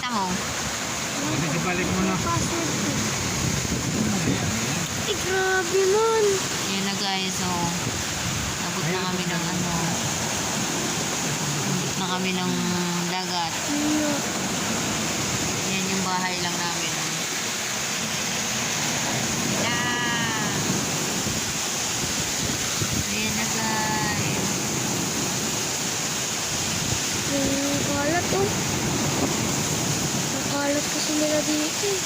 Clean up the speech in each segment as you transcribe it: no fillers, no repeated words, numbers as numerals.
mo. Kasi balik mo na. Eh, grabe nun. Ayan na guys, so abot na kami ng ano. Abot na kami ng dagat. Yan yung bahay lang namin. Ayan na guys. Kalat oh. Nakalat kasi nila dito eh.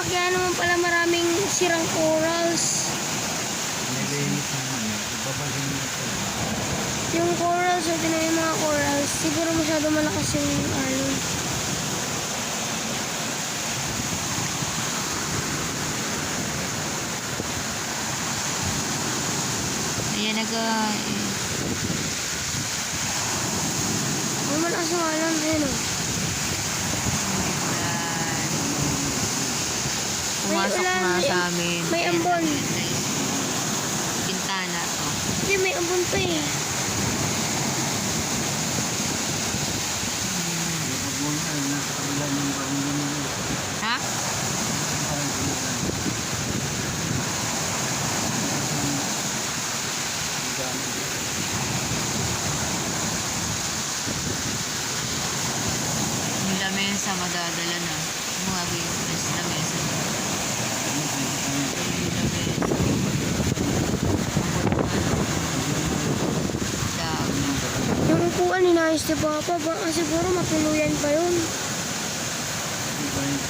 Kaya naman pala maraming sirang corals. Nilinis naman. Ibabalik mo ito. Yung corals, o tinan yung mga corals, siguro masyado malakas yung alon. Ayan na guys. May malakas yung alon, ayun o. Pumasok May ulan, na may- sa amin. may ambon. Pintana to. Hindi, may ambon pa eh. Huwag mo na. Nasa kabila ng baong ganun. Ha? Yung lamesa madadala na. Mga business lamesa. Yung lamesa. Dami. Yung upuan, inayos ni Papa. Baka siguro matuluyan pa yun. Iba yung